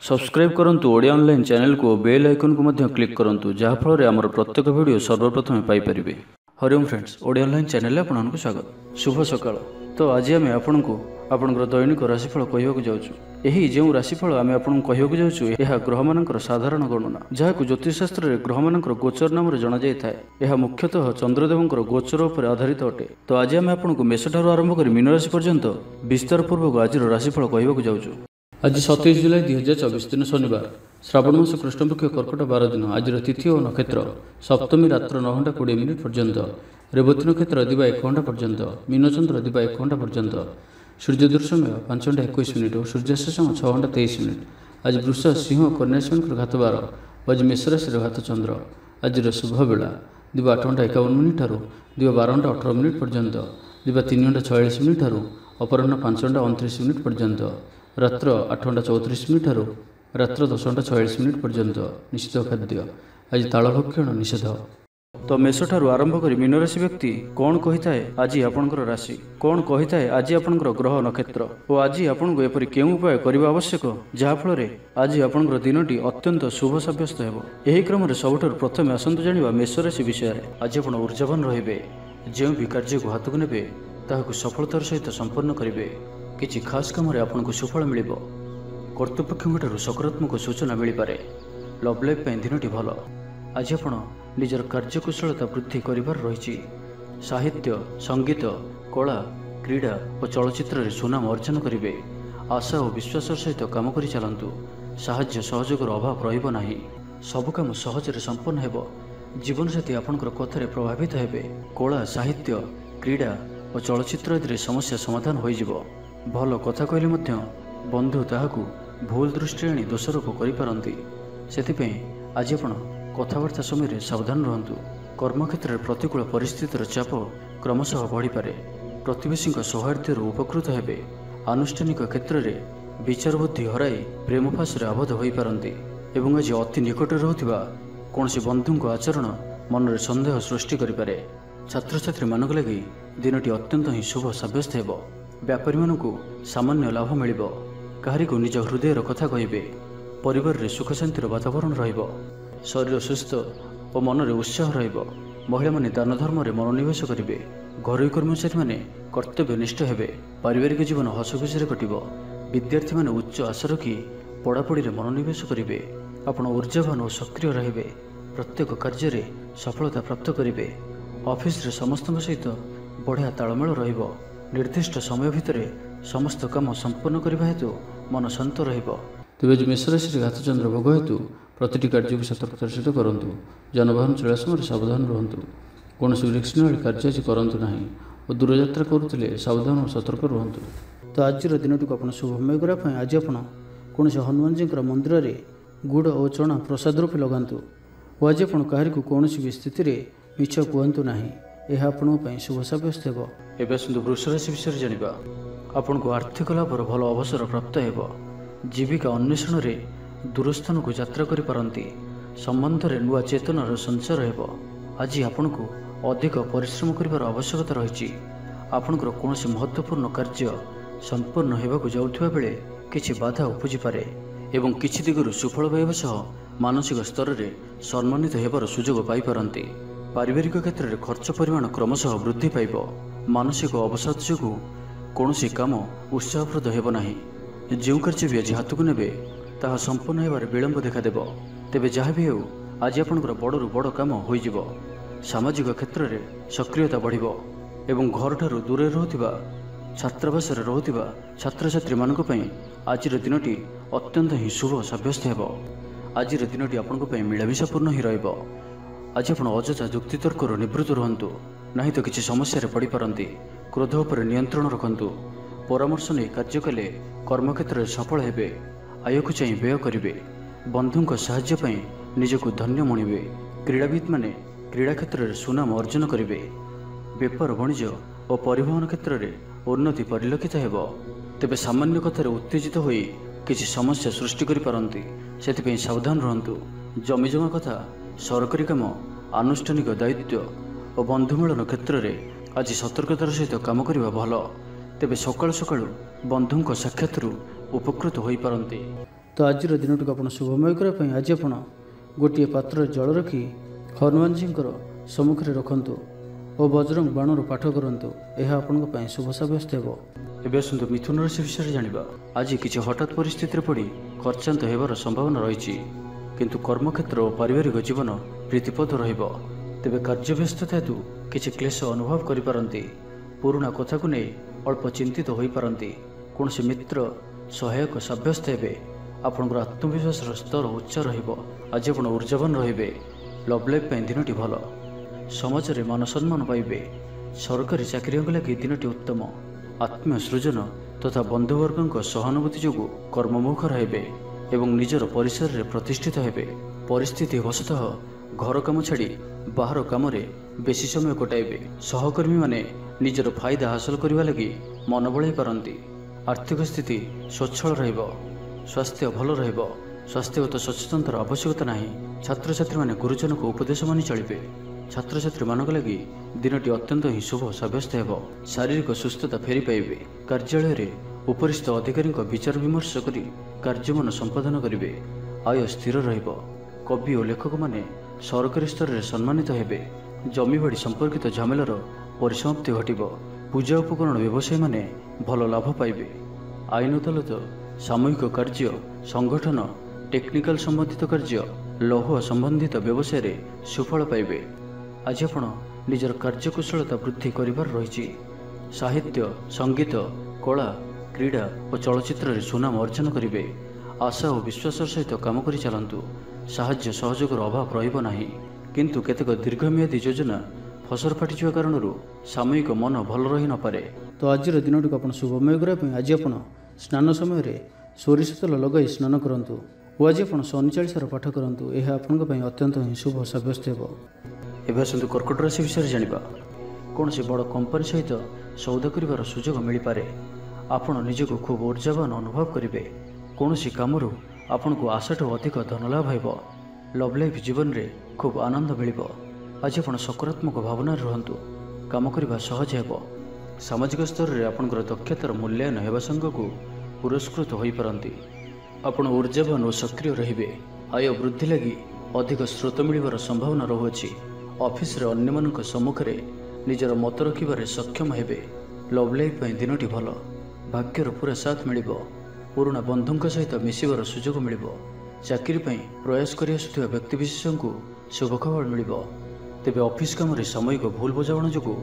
Subscribe करंतु Odia online channel को bell icon को मध्य क्लिक करंतु जहाँ फल आमर प्रत्येक वीडियो सर्वप्रथम Piper. Hariom friends, Odia online channel आपको स्वागत। शुभ सकाळ। तो आज आम आपको आपंकर दैनिक राशिफल कहवाक जाऊँ। यही जो राशिफल आम आपको कहवाक जाऊँ यह ग्रह मानकर साधारण गणना जहाँ ज्योतिषशास्त्र में ग्रह मानकर गोचर नाम जाना जाए। यह मुख्यतः चंद्रदेवंकर गोचर पर आधारित अटे। तो आज आम आपको मेष ठार आरंभ कर मीन राशि पर्यंत विस्तार पूर्वक आज राशिफल कहवाक जाऊँ। आज 27 जुलाई 2024 दिन शनिवार, श्रावण मास कृष्णपक्ष कर्कट 12 दिन। आज तिथि और नक्षत्र सप्तमी रात्र 9 घंटा 20 मिनिट पर्यंत, रेवती नक्षत्र दिवा 1 घंटा पर्यंत, मीनचंद्र दिवा 1 घंटा पर्यंत, सूर्योदय समय 5 घंटा 21 मिनिट और सूर्यास्त समय 6 घंटा 23 मिनिट। आज वृष सिंह कन्या श्रेणी घात 12। आज मेष राशि घात चंद्र। आज शुभ बेला दिवा 8 घंटा 51 मिनिट ठारू दिवा 12 घंटा 18 मिनिट पर्यंत, दिवा 3 घंटा 46 मिनिट ठारू अपराह्न 5 घंटा 29 मिनिट पर्यंत, रात्र 8 घंटा 34 मिनिट ठारू रात्र 10 घंटा 46 मिनिट पर्यंत। निषिद्ध खाद्य आज तालभक्षण निषेध। तो मेष ठारू आरंभ कर मीन राशि व्यक्ति कौन कही थाए आज आपंकर राशि कौन कही थाए आज आपंकर ग्रह नक्षत्र और आज आपको एपरी केउं उपाय करने आवश्यक जहाँफल आज आपंकर दिनटी अत्यंत शुभ सब्यस्त हो। यही क्रम में सबुठार प्रथम आसतु जाना मेष राशि विषय। आज आप ऊर्जावान रे जो भी कार्य को हाथ को ने सफलतार सहित संपन्न करेंगे। किसी खास काम आपको सुफल मिल कर्तृपक्ष सकारात्मक सूचना मिल पारे। लव लाइफ दिनटी भल। आज आप निजर कार्यकुशलता वृद्धि कर रही। साहित्य संगीत कला क्रीड़ा और चलचित्र सुनाम अर्जन करेंगे। आशा और विश्वास सहित काम कर चलतु। साहाय्य सहयोगर अभाव रहा। सबु कम सहजरे संपन्न हो। जीवनसाथी आपंकर कथार प्रभावित हेबे। कला साहित्य क्रीड़ा और चलचित्र आदि समस्या समाधान हो। भल कथा कहले मध्य बंधु ताहाकू भूल दृष्टि आनी दोषारोप करिपारंती। सेथिपई आज आपण कथाबार्ता समय सावधान रहंतु। कर्मक्षेत्र में प्रतिकूल परिस्थितिर चाप क्रमशः बढ़ी पारे। प्रतिवेशी सौहार्द्य उपकृत हेबे। आनुष्ठानिक क्षेत्र में विचार बुद्धि हराई प्रेम फासरे आबद्ध हो पारंती। एवं आज अति निकट रहउथिबा कौनसी बंधु आचरण मन में सन्देह सृष्टि करिपारे। छात्र छात्री मानक लगी दिनटी अत्यंत ही शुभ सब्यस्त हेबो। व्यापारी मानकू सामान्य लाभ मिल। कहारी को निज हृदयर कथा कहे। परिवार रे सुख शांतिर वातावरण रहिबो। शरीर सुस्थ और मन में उत्साह रहिबो। महिला माने दान धर्म रे मनोनिवेश करिवे। घरोई कर्मचारी माने कर्तव्यनिष्ठ हेबे। पारिवारिक जीवन हसखुशी कटिबो। विद्यार्थी माने उच्च आशा रखी पढ़ापढ़ी रे मनोनिवेश करिवे। आपण ऊर्जावान और सक्रिय रहिबे। प्रत्येक कार्य रे सफलता प्राप्त करिवे। ऑफिस रे समस्त सहित बढ़िया तालमेल रहिबो। निर्दिष्ट समय भितर समस्त काम संपन्न करने हेतु मन शांत रहिबो। तेज मेष राशि घात चंद्र भोग हेतु प्रति कार्य को सतर्कतार सहित करंतु। जानवाहन चला समय सावधान रहंतु। कौन रिस्क कार्य आज करंतु नहीं और दूरयात्रा करुले सावधान और सतर्क रहंतु। तो आज दिन को आप शुभमय करने आज आप कौन हनुमान जी मंदिर में गुड़ और चना प्रसाद रूपे लगातु। और आज आप कहार को कौन भी स्थिति में मिछ कहतु ना। यह आपण शुभ सब्यस्त हो। एवं वृष राशि विषय जाना आपन को आर्थिक लाभर भल अवसर प्राप्त हो। जीविका अन्वेषण में दूरस्थान को यात्रा करिपारंती। संबंध में नुआ चेतनार संचार हो। आज आपण को अधिक परिश्रम करिवार आवश्यकता रही। आपणकर कौन महत्वपूर्ण कार्य संपन्न होगा जाउथिबा बेले किछि बाधा उपजी पारे एवं किछि दिगरु सुफल पाइबा सह मानसिक स्तर में सम्मानित होबार सुजोग पाई पारंती। पारिवारिक क्षेत्र में खर्च परिमाण क्रमशः वृद्धि पाइब। मानसिक अवसाद जो कौन काम उत्साहप्रद हेब नाही। जो कार्य भी आज हाथ को ने ताहा संपन्न होबार विलंब देखादेव। तेबे जहाँ भी हो आज आपंकर बड़रू बड़ काम हो। सामाजिक क्षेत्र में सक्रियता बढ़िब एवं घर ठारू दूर रहुथिबा छात्रावास रहुथिबा छात्र छात्री मानक पई आज दिनटी अत्यंत ही शुभ सब्यस्त हेब। आज दिनटी आपंक पई मिलामिशापूर्ण ही रहिब। आज आप अଯଥା जुक्तितर्क निवृत्त रुहतु नहीं तो किसी समस्या पड़ पारती। क्रोध पर नियंत्रण रखु। परामर्श नहीं कार्य कले कर्मक्षेत्र में सफल हेबे। आय को चाहिए व्यय करेंगे। बंधु साहाय्य निजक धन्य मणिबे। क्रीड़ाविद माने क्रीड़ा क्षेत्र में सुनाम अर्जन करेंगे। व्यापार वाणिज्य और परिवहन क्षेत्र में उन्नति परिलक्षित हेब। तेबे सामान्य कथार उत्तेजित हो किसी समस्या सृष्टि करिपारंती। सेथिपई सावधान रहंतु। जमीजमा कथा सरकारी काम आनुष्ठानिक दायित्व और बंधुमिलन क्षेत्र में आज सतर्कतार सहित काम करने भल। तेबे सकाळु सकाळु बंधुंक साक्षात उपकृत हो पारंती। ତ ଆଜିର ଦିନଟିକୁ ଆପଣ ଶୁଭମୟ କରିବା ପାଇଁ ଆଜି ଆପଣ ଗୋଟିଏ ପାତ୍ରରେ ଜଳ ରଖି ହନୁମାନଜୀଙ୍କର ସମ୍ମୁଖରେ ରଖନ୍ତୁ ଓ ବଜରଙ୍ଗ ବାଣରୁ ପାଠ କରନ୍ତୁ। ଏହା ଆପଣଙ୍କ ପାଇଁ ଶୁଭ ସାବ୍ୟସ୍ତ ହେବ। ଏବେ ଆସନ୍ତୁ ମିଥୁନ ରାଶି ବିଷୟରେ ଜାଣିବା। ଆଜି କିଛି ହଠାତ୍ ପରିସ୍ଥିତିରେ ପଡ଼ି ଖର୍ଚ୍ଚାନ୍ତ ହେବାର ସମ୍ଭାବନା ରହିଛି, କିନ୍ତୁ କର୍ମକ୍ଷେତ୍ର ଓ ପାରିବାରିକ ଜୀବନ ପ୍ରୀତିପଦ ରହିବ। ତେବେ କାର୍ଯ୍ୟବ୍ୟସ୍ତତା ହେତୁ କିଛି କ୍ଲେଶ ଅନୁଭବ କରିପାରନ୍ତି। ପୁରୁଣା କଥାକୁ ନେଇ ଅଳ୍ପ ଚିନ୍ତିତ ହୋଇପାରନ୍ତି। କୌଣସି ମିତ୍ର ସହାୟକ ସାବ୍ୟସ୍ତ ହେବେ। ଆପଣଙ୍କର ଆତ୍ମବିଶ୍ୱାସର ସ୍ତର ଉଚ୍ଚ ରହିବ। ଆଜି ଆପଣ ଊର୍ଜାବାନ ରହିବେ। ଲଭ୍ ଲାଇଫ୍ ପାଇଁ ଦିନଟି ଭଲ। ସମାଜରେ ମାନ ସମ୍ମାନ ପାଇବେ। ସରକାରୀ ଚାକିରିଙ୍କ ଲାଗି ଦିନଟି ଉତ୍ତମ। ଆତ୍ମୀୟ ସୃଜନ ତଥା ବନ୍ଧୁବର୍ଗଙ୍କ ସହାନୁଭୂତି ଯୋଗୁଁ କର୍ମମୁଖର ହେବେ ଏବଂ ନିଜର ପରିସରରେ ପ୍ରତିଷ୍ଠିତ ହେବେ। ପରିସ୍ଥିତି ବଶତଃ ଘର କାମ ଛାଡ଼ି ବାହାର କାମରେ ବେଶୀ ସମୟ କଟାଇବେ। ସହକର୍ମୀମାନେ ନିଜର ଫାଇଦା ହାସଲ କରିବା ଲାଗି ମନ ବଳାଇ ପାରନ୍ତି। ଆର୍ଥିକ ସ୍ଥିତି ସ୍ୱଚ୍ଛଳ ରହିବ। ସ୍ୱାସ୍ଥ୍ୟ ଭଲ ରହିବ। ସ୍ୱାସ୍ଥ୍ୟଗତ ସଚେତନତାର ଆବଶ୍ୟକତା ନାହିଁ। ଛାତ୍ରଛାତ୍ରୀମାନେ ଗୁରୁଜନଙ୍କ ଉପଦେଶ ମାନି ଚଳିବେ। ଛାତ୍ରଛାତ୍ରୀମାନଙ୍କ ଲାଗି ଦିନଟି ଅତ୍ୟନ୍ତ ହିଁ ଶୁଭ ସାବ୍ୟସ୍ତ ହେବ। ଶାରୀରିକ ସୁସ୍ଥତା ଫେରି ପାଇବେ। କାର୍ଯ୍ୟାଳୟରେ ଉପରିସ୍ଥ ଅଧିକାରୀଙ୍କ ବିଚାର ବିମର୍ଶ କରି କାର୍ଯ୍ୟମାନ ସମ୍ପାଦନ କରିବେ। ଆୟ ସ୍ଥିର ରହିବ। କବି ଓ ଲେଖକମାନେ ସରକାରୀ ସ୍ତରରେ ସମ୍ମାନିତ ହେବେ। ଜମିବାଡ଼ି ସମ୍ପର୍କିତ ଝାମେଲାର ପରିସମାପ୍ତି ଘଟିବ। ପୂଜା ଉପକରଣ ବ୍ୟବସାୟୀମାନେ ଭଲ ଲାଭ ପାଇବେ। ଆଇନ ଅଦାଲତ, ସାମୂହିକ କାର୍ଯ୍ୟ, ସଂଗଠନ, ଟେକ୍ନିକାଲ ସମ୍ବନ୍ଧିତ କାର୍ଯ୍ୟ, ଲୌହ ସମ୍ବନ୍ଧିତ ବ୍ୟବସାୟରେ ସୁଫଳ ପାଇବେ। ଆଜି ଆପଣ ନିଜର କାର୍ଯ୍ୟକୁଶଳତା ବୃଦ୍ଧି କରିବାର ରହିଛି। ସାହିତ୍ୟ, ସଙ୍ଗୀତ, କଳା, କ୍ରୀଡ଼ା ଓ ଚଳଚ୍ଚିତ୍ରରେ ସୁନାମ ଅର୍ଜନ କରିବେ। ଆଶା ଓ ବିଶ୍ୱାସର ସହିତ କାମ କରି ଚାଲନ୍ତୁ। ସାହାଯ୍ୟ ସହଯୋଗର ଅଭାବ ରହିବ ନାହିଁ, କିନ୍ତୁ କେତେକ ଦୀର୍ଘମିଆଦୀ ଯୋଜନା ଫସର ଫାଟିଯିବା କାରଣରୁ ସାମୟିକ ମନ ଭଲ ରହିନପାରେ। ତ ଆଜିର ଦିନଟିକୁ ଆପଣ ଶୁଭମୟ କରିବା ପାଇଁ ଆଜି ଆପଣ ସ୍ନାନ ସମୟରେ ସୋରିଷ ତେଲ ଲଗାଇ ସ୍ନାନ କରନ୍ତୁ ଓ ଆଜି ଆପଣ ଶନି ଚାଳିଶାର ପାଠ କରନ୍ତୁ। ଏହା ଆପଣଙ୍କ ପାଇଁ ଅତ୍ୟନ୍ତ ହିଁ ଶୁଭ ସାବ୍ୟସ୍ତ ହେବ। ଏବେ ଆସନ୍ତୁ କର୍କଟ ରାଶି ବିଷୟରେ ଜାଣିବା। କୌଣସି ବଡ଼ କମ୍ପାନୀ ସହିତ ସୌଦା କରିବାର ସୁଯୋଗ ମିଳିପାରେ। ଆପଣ ନିଜକୁ ଖୁବ୍ ଊର୍ଜାବାନ ଅନୁଭବ କରିବେ। କୌଣସି କାମରୁ ଆପଣଙ୍କୁ ଆଶାଠୁ ଅଧିକ ଧନଲାଭ ହେବ। ଲଭ୍ ଲାଇଫ୍ ଜୀବନରେ ଖୁବ୍ ଆନନ୍ଦ ମିଳିବ। ଆଜି ଆପଣ ସକାରାତ୍ମକ ଭାବନାରେ ରୁହନ୍ତୁ। କାମ କରିବା ସହଜ ହେବ। ସାମାଜିକ ସ୍ତରରେ ଆପଣଙ୍କର ଦକ୍ଷତାର ମୂଲ୍ୟାୟନ ହେବା ସାଙ୍ଗକୁ ପୁରସ୍କୃତ ହୋଇପାରନ୍ତି। ଆପଣ ଊର୍ଜାବାନ ଓ ସକ୍ରିୟ ରହିବେ। ଆୟ ବୃଦ୍ଧି ଲାଗି ଅଧିକ ସ୍ରୋତ ମିଳିବାର ସମ୍ଭାବନା ରହୁଅଛି। ଅଫିସରେ ଅନ୍ୟମାନଙ୍କ ସମ୍ମୁଖରେ ନିଜର ମତ ରଖିବାରେ ସକ୍ଷମ ହେବେ। ଲଭ୍ ଲାଇଫ୍ ପାଇଁ ଦିନଟି ଭଲ। ଭାଗ୍ୟର ପୁରା ସାଥ ମିଳିବ। ପୁରୁଣା ବନ୍ଧୁଙ୍କ ସହିତ ମିଶିବାର ସୁଯୋଗ ମିଳିବ। ଚାକିରି ପାଇଁ ପ୍ରୟାସ କରି ଆସୁଥିବା ବ୍ୟକ୍ତିବିଶେଷଙ୍କୁ ଶୁଭ ଖବର ମିଳିବ। ତେବେ ଅଫିସ କାମରେ ସାମୟିକ ଭୁଲ ବୁଝାମଣା ଯୋଗୁଁ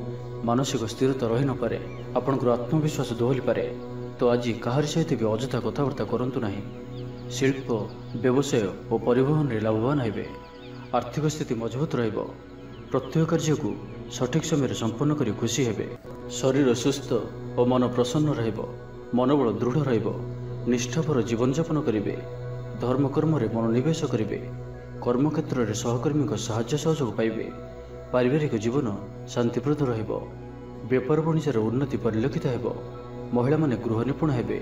ମାନସିକ ସ୍ଥିରତା ରହିନପାରେ। ଆପଣଙ୍କର ଆତ୍ମବିଶ୍ୱାସ ଦୋହଲିପାରେ। ତ ଆଜି କାହାରି ସହିତ ବି ଅଯଥା କଥାବାର୍ତ୍ତା କରନ୍ତୁ ନାହିଁ। ଶିଳ୍ପ, ବ୍ୟବସାୟ ଓ ପରିବହନରେ ଲାଭବାନ ହେବେ। ଆର୍ଥିକ ସ୍ଥିତି ମଜବୁତ ରହିବ। ପ୍ରତ୍ୟେକ କାର୍ଯ୍ୟକୁ ସଠିକ୍ ସମୟରେ ସମ୍ପନ୍ନ କରି ଖୁସି ହେବେ। ଶରୀର ସୁସ୍ଥ ଓ ମନ ପ୍ରସନ୍ନ ରହିବ। ମନୋବଳ ଦୃଢ଼ ରହିବ। ନିଷ୍ଠାପର ଜୀବନଯାପନ କରିବେ। ଧର୍ମକର୍ମରେ ମନୋନିବେଶ କରିବେ। କର୍ମକ୍ଷେତ୍ରରେ ସହକର୍ମୀଙ୍କ ସାହାଯ୍ୟ ସହଯୋଗ ପାଇବେ। ପାରିବାରିକ ଜୀବନ ଶାନ୍ତିପ୍ରଦ ରହିବ। ବେପାର ବାଣିଜ୍ୟର ଉନ୍ନତି ପରିଲକ୍ଷିତ ହେବ। ମହିଳାମାନେ ଗୃହ ନିପୁଣ ହେବେ।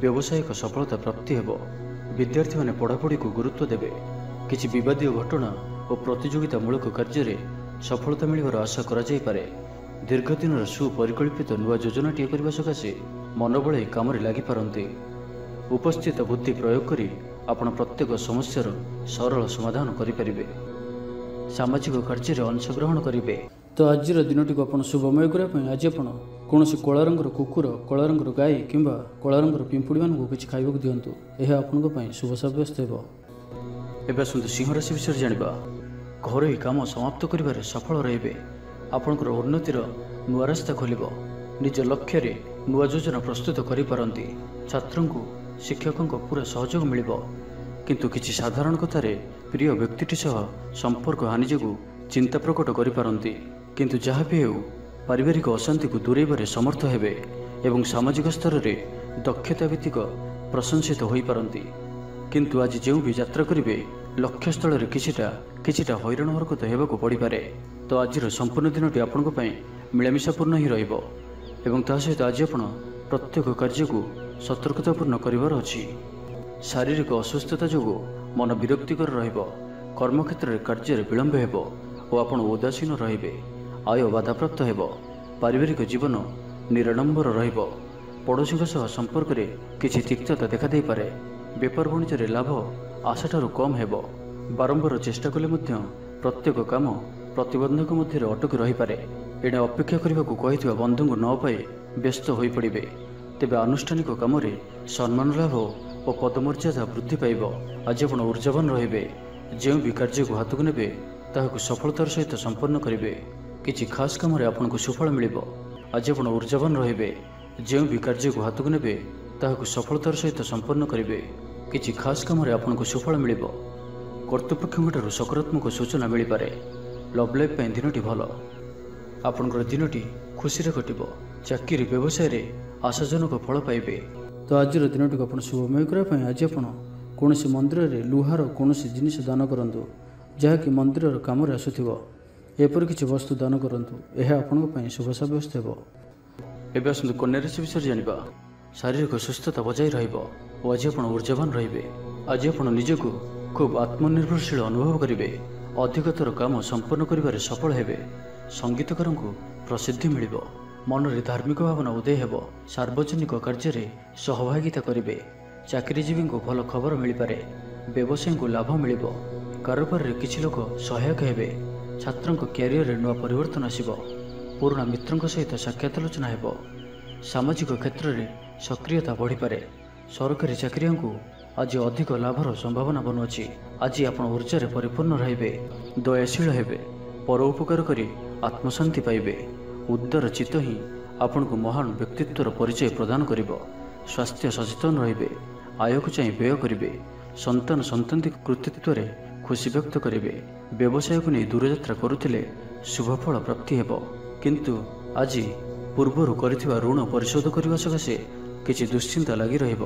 ବ୍ୟବସାୟିକ ସଫଳତା ପ୍ରାପ୍ତି ହେବ। ବିଦ୍ୟାର୍ଥୀମାନେ ପଢ଼ାପଢ଼ିକୁ ଗୁରୁତ୍ୱ ଦେବେ। କିଛି ବିବାଦୀୟ ଘଟଣା ଓ ପ୍ରତିଯୋଗିତାମୂଳକ କାର୍ଯ୍ୟରେ ସଫଳତା ମିଳିବାର ଆଶା କରାଯାଇପାରେ। ଦୀର୍ଘଦିନର ସୁପରିକଳ୍ପିତ ନୂଆ ଯୋଜନାଟିଏ କରିବା ସକାଶେ ମନ ବଳାଇ କାମରେ ଲାଗିପାରନ୍ତି। ଉପସ୍ଥିତ ବୁଦ୍ଧି ପ୍ରୟୋଗ କରି ଆପଣ ପ୍ରତ୍ୟେକ ସମସ୍ୟାର ସରଳ ସମାଧାନ କରିପାରିବେ। ସାମାଜିକ କାର୍ଯ୍ୟରେ ଅଂଶଗ୍ରହଣ କରିବେ। ତ ଆଜିର ଦିନଟିକୁ ଆପଣ ଶୁଭମୟ କରିବା ପାଇଁ ଆଜି ଆପଣ କୌଣସି କଳା ରଙ୍ଗର କୁକୁର, କଳା ରଙ୍ଗର ଗାଈ କିମ୍ବା କଳା ରଙ୍ଗର ପିମ୍ପୁଡ଼ିମାନଙ୍କୁ କିଛି ଖାଇବାକୁ ଦିଅନ୍ତୁ। ଏହା ଆପଣଙ୍କ ପାଇଁ ଶୁଭ ସାବ୍ୟସ୍ତ ହେବ। ଏବେ ଆସନ୍ତୁ ସିଂହ ରାଶି ବିଷୟରେ ଜାଣିବା। ଘରୋଇ କାମ ସମାପ୍ତ କରିବାରେ ସଫଳ ରହିବେ। ଆପଣଙ୍କର ଉନ୍ନତିର ନୂଆ ରାସ୍ତା ଖୋଲିବ। ନିଜ ଲକ୍ଷ୍ୟରେ ନୂଆ ଯୋଜନା ପ୍ରସ୍ତୁତ କରିପାରନ୍ତି। ଛାତ୍ରଙ୍କୁ ଶିକ୍ଷକଙ୍କ ପୁରା ସହଯୋଗ ମିଳିବ, କିନ୍ତୁ କିଛି ସାଧାରଣ କଥାରେ ପ୍ରିୟ ବ୍ୟକ୍ତିଟି ସହ ସମ୍ପର୍କ ହାନି ଯୋଗୁଁ ଚିନ୍ତା ପ୍ରକଟ କରିପାରନ୍ତି। କିନ୍ତୁ ଯାହା ବି ହେଉ ପାରିବାରିକ ଅଶାନ୍ତିକୁ ଦୂରେଇବାରେ ସମର୍ଥ ହେବେ ଏବଂ ସାମାଜିକ ସ୍ତରରେ ଦକ୍ଷତା ଭିତ୍ତିକ ପ୍ରଶଂସିତ ହୋଇପାରନ୍ତି। କିନ୍ତୁ ଆଜି ଯେଉଁ ବି ଯାତ୍ରା କରିବେ ଲକ୍ଷ୍ୟସ୍ଥଳରେ କିଛିଟା ହଇରାଣ ହରକତ ହେବାକୁ ପଡ଼ିପାରେ। ତ ଆଜିର ସମ୍ପୂର୍ଣ୍ଣ ଦିନଟି ଆପଣଙ୍କ ପାଇଁ ମିଳାମିଶାପୂର୍ଣ୍ଣ ହିଁ ରହିବ ଏବଂ ତା ସହିତ ଆଜି ଆପଣ ପ୍ରତ୍ୟେକ କାର୍ଯ୍ୟକୁ ସତର୍କତାପୂର୍ଣ୍ଣ କରିବାର ଅଛି। ଶାରୀରିକ ଅସୁସ୍ଥତା ଯୋଗୁଁ ମନ ବିରକ୍ତିକର ରହିବ। କର୍ମକ୍ଷେତ୍ରରେ କାର୍ଯ୍ୟରେ ବିଳମ୍ବ ହେବ ଓ ଆପଣ ଉଦାସୀନ ରହିବେ। ଆୟ ବାଧାପ୍ରାପ୍ତ ହେବ। ପାରିବାରିକ ଜୀବନ ନିରାଡ଼ମ୍ବର ରହିବ। ପଡ଼ୋଶୀଙ୍କ ସହ ସମ୍ପର୍କରେ କିଛି ତିକ୍ତତା ଦେଖାଦେଇପାରେ। ବେପାର ବାଣିଜ୍ୟରେ ଲାଭ ଆଶାଠାରୁ କମ୍ ହେବ। ବାରମ୍ବାର ଚେଷ୍ଟା କଲେ ମଧ୍ୟ ପ୍ରତ୍ୟେକ କାମ ପ୍ରତିବନ୍ଧକ ମଧ୍ୟରେ ଅଟକି ରହିପାରେ। ଏଣେ ଅପେକ୍ଷା କରିବାକୁ କହିଥିବା ବନ୍ଧୁଙ୍କୁ ନ ପାଇ ବ୍ୟସ୍ତ ହୋଇପଡ଼ିବେ। ତେବେ ଆନୁଷ୍ଠାନିକ କାମରେ ସମ୍ମାନ ଲାଭ ଓ ପଦମର୍ଯ୍ୟାଦା ବୃଦ୍ଧି ପାଇବ। ଆଜି ଆପଣ ଊର୍ଜାବାନ ରହିବେ। ଯେଉଁ ବି କାର୍ଯ୍ୟକୁ ହାତକୁ ନେବେ ତାହାକୁ ସଫଳତାର ସହିତ ସମ୍ପନ୍ନ କରିବେ। କିଛି ଖାସ୍ କାମରେ ଆପଣଙ୍କୁ ସୁଫଳ ମିଳିବ। ଆଜି ଆପଣ ଊର୍ଜାବାନ ରହିବେ। ଯେଉଁ ବି କାର୍ଯ୍ୟକୁ ହାତକୁ ନେବେ ତାହାକୁ ସଫଳତାର ସହିତ ସମ୍ପନ୍ନ କରିବେ। କିଛି ଖାସ୍ କାମରେ ଆପଣଙ୍କୁ ସୁଫଳ ମିଳିବ। କର୍ତ୍ତୃପକ୍ଷଙ୍କଠାରୁ ସକାରାତ୍ମକ ସୂଚନା ମିଳିପାରେ। ଲଭ୍ ଲାଇଫ୍ ପାଇଁ ଦିନଟି ଭଲ। ଆପଣଙ୍କର ଦିନଟି ଖୁସିରେ କଟିବ। ଚାକିରି ବ୍ୟବସାୟରେ ଆଶାଜନକ ଫଳ ପାଇବେ। ତ ଆଜିର ଦିନଟିକୁ ଆପଣ ଶୁଭମୟ କରିବା ପାଇଁ ଆଜି ଆପଣ କୌଣସି ମନ୍ଦିରରେ ଲୁହାର କୌଣସି ଜିନିଷ ଦାନ କରନ୍ତୁ, ଯାହାକି ମନ୍ଦିରର କାମରେ ଆସୁଥିବ। ଏପରି କିଛି ବସ୍ତୁ ଦାନ କରନ୍ତୁ। ଏହା ଆପଣଙ୍କ ପାଇଁ ଶୁଭ ସାବ୍ୟସ୍ତ ହେବ। ଏବେ ଆସନ୍ତୁ କନ୍ୟା ରାଶି ବିଷୟରେ ଜାଣିବା। ଶାରୀରିକ ସୁସ୍ଥତା ବଜାୟ ରହିବ ଓ ଆଜି ଆପଣ ଊର୍ଜାବାନ ରହିବେ। ଆଜି ଆପଣ ନିଜକୁ ଖୁବ୍ ଆତ୍ମନିର୍ଭରଶୀଳ ଅନୁଭବ କରିବେ। ଅଧିକତର କାମ ସମ୍ପନ୍ନ କରିବାରେ ସଫଳ ହେବେ। ସଙ୍ଗୀତକାରଙ୍କୁ ପ୍ରସିଦ୍ଧି ମିଳିବ। ମନରେ ଧାର୍ମିକ ଭାବନା ଉଦୟ ହେବ। ସାର୍ବଜନିକ କାର୍ଯ୍ୟରେ ସହଭାଗିତା କରିବେ। ଚାକିରିଜୀବୀଙ୍କୁ ଭଲ ଖବର ମିଳିପାରେ। ବ୍ୟବସାୟୀଙ୍କୁ ଲାଭ ମିଳିବ। କାରବାରରେ କିଛି ଲୋକ ସହାୟକ ହେବେ। ଛାତ୍ରଙ୍କ କ୍ୟାରିୟରରେ ନୂଆ ପରିବର୍ତ୍ତନ ଆସିବ। ପୁରୁଣା ମିତ୍ରଙ୍କ ସହିତ ସାକ୍ଷାତ ଆଲୋଚନା ହେବ। ସାମାଜିକ କ୍ଷେତ୍ରରେ ସକ୍ରିୟତା ବଢ଼ିପାରେ। ସରକାରୀ ଚାକିରିଆଙ୍କୁ ଆଜି ଅଧିକ ଲାଭର ସମ୍ଭାବନା ବନୁଅଛି। ଆଜି ଆପଣ ଊର୍ଜାରେ ପରିପୂର୍ଣ୍ଣ ରହିବେ। ଦୟାଶୀଳ ହେବେ। ପର ଉପକାର କରି ଆତ୍ମଶାନ୍ତି ପାଇବେ। ଉଦାର ଚିତ୍ତ ହିଁ ଆପଣଙ୍କୁ ମହାନ ବ୍ୟକ୍ତିତ୍ୱର ପରିଚୟ ପ୍ରଦାନ କରିବ। ସ୍ୱାସ୍ଥ୍ୟ ସଚେତନ ରହିବେ। ଆୟକୁ ଚାହିଁ ବ୍ୟୟ କରିବେ। ସନ୍ତାନ ସନ୍ତତି କୃତିତ୍ୱରେ ଖୁସି ବ୍ୟକ୍ତ କରିବେ। ବ୍ୟବସାୟକୁ ନେଇ ଦୂରଯାତ୍ରା କରୁଥିଲେ ଶୁଭଫଳ ପ୍ରାପ୍ତି ହେବ। କିନ୍ତୁ ଆଜି ପୂର୍ବରୁ କରିଥିବା ଋଣ ପରିଶୋଧ କରିବା ସକାଶେ କିଛି ଦୁଶ୍ଚିନ୍ତା ଲାଗି ରହିବ।